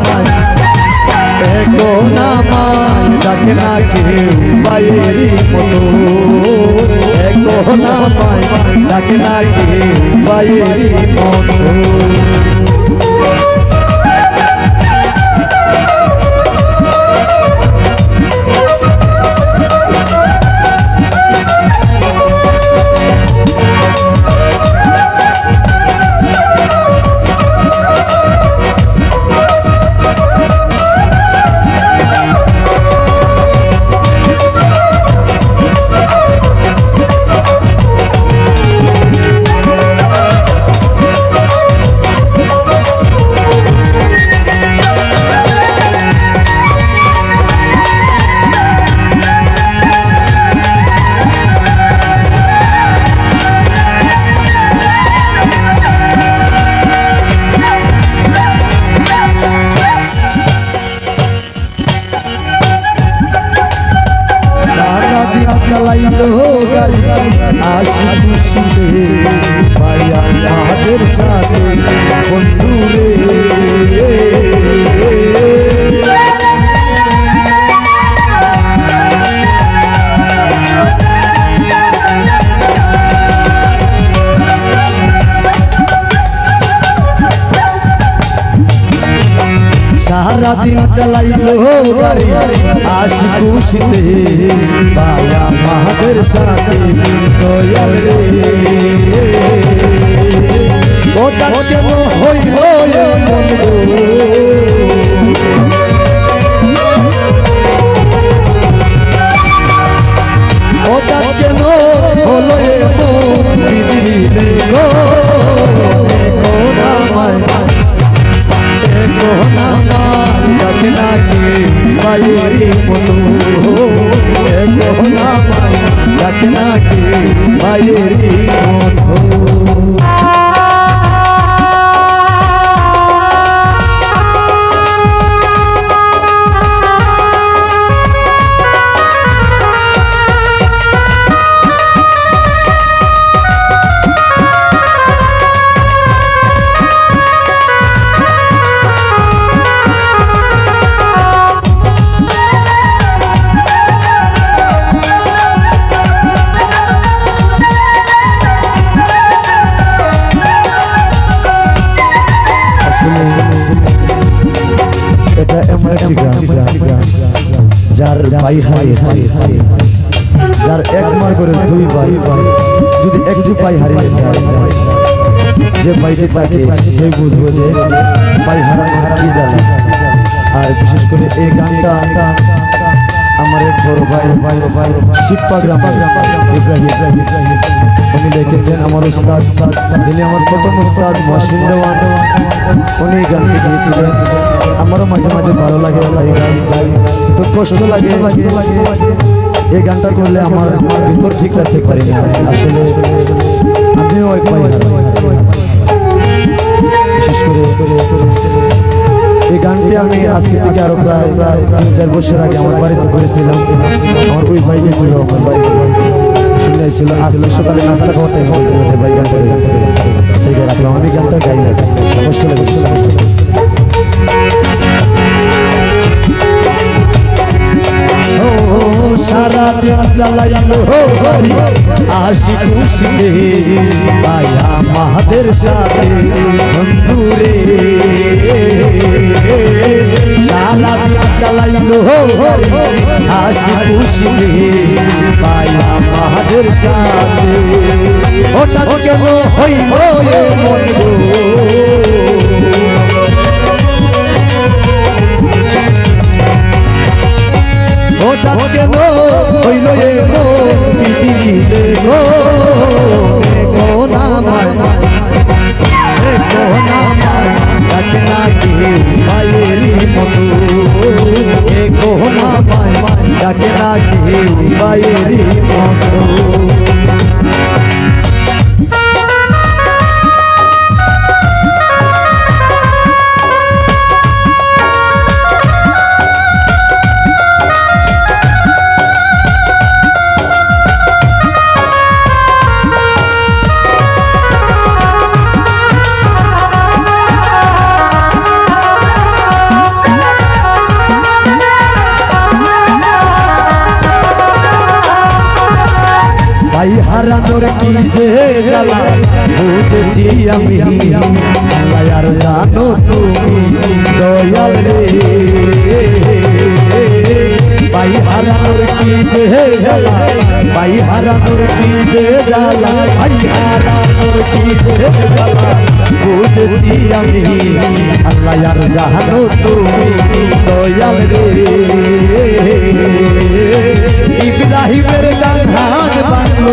মায় এখন আমায় ডাকে না কেউ বাইরেরই মতো এখন আমায় ডাকে না কেউ বাইরেরই মতো চালাইলো গাড়ি আশি খুশিতে পাইয়া আমাদের সাথে বন্ধুরে সারা দিন চালাইলো গাড়ি আশি খুশিতে পাইয়া আমাদের সাথে দয়াল রে ওটা কেন হইল ওটা কেন হলো দিদিরে গো এখন আমায় এখন আমায় ডাকে না কেউ বাইরেরই মতো এখন আমায় ডাকে না কেউ বাইরেরই মতো এটা এমন একটি গ্রাম যার ভাই হারিয়েছে যার এক মার করে দুই ভাই যদি একটি ভাই হারিয়ে যায় যে ভাইটি থাকে সেই বুঝবো যে ভাই হারানো কি জানে আর বিশেষ করে এই গানটা আমার এক বড় ভাই শিবপা গ্রাম ইব্রাহিম উনি লিখেছেন আমার উস্তাদ যিনি আমার প্রথম উস্তাদ মহসিন দেওয়ান উনি গানটি গিয়েছিলেন আমারও মাঝে মাঝে ভালো লাগে তো কষ্ট লাগে এই গানটা করলে আমার ভিতর ঠিক রাখতে পারি না আসলে আমিও এক ভাই বিশেষ করে এই গানটি আমি আজকে থেকে আরো প্রায় 3-4 বছর আগে আমার বাড়িতে করেছিলাম আমার ওই ভাই গেছিল আমার বাড়িতে শুনেছিল আজকে সকালে নাস্তা খাওয়ার টাইম হয়েছিল ভাই গান করে সেই রাখলাম আমি গানটা গাই না কষ্ট লাগে সারা দিন চালাইলো আশি খুশিতে পাইয়া আমাদের সাথে বন্ধুরে সারা দিন চালাইলো আশি খুশিতে পাইয়া আমাদের সাথে ওটা কেন হইল মন গো ওটা কেন হইল পৃথিবীতে গো এখন আমায় ডাকে না কেউ বাইরেরই মতো এখন আমায় ডাকে না কেউ বাইরেরই মতো হারানোর কি যে জ্বালা বুঝেছি আমি আল্লাহ আর জানো তুমি দয়াল রে ভাই হারানোর কি যে জ্বালা ভাই হারানোর কি যে জ্বালা ভাই হারানোর কি যে জ্বালা বুঝেছি আমি আল্লাহ আর জানো তুমি দয়াল রে ইব্রাহিমের গান হাত বাংলো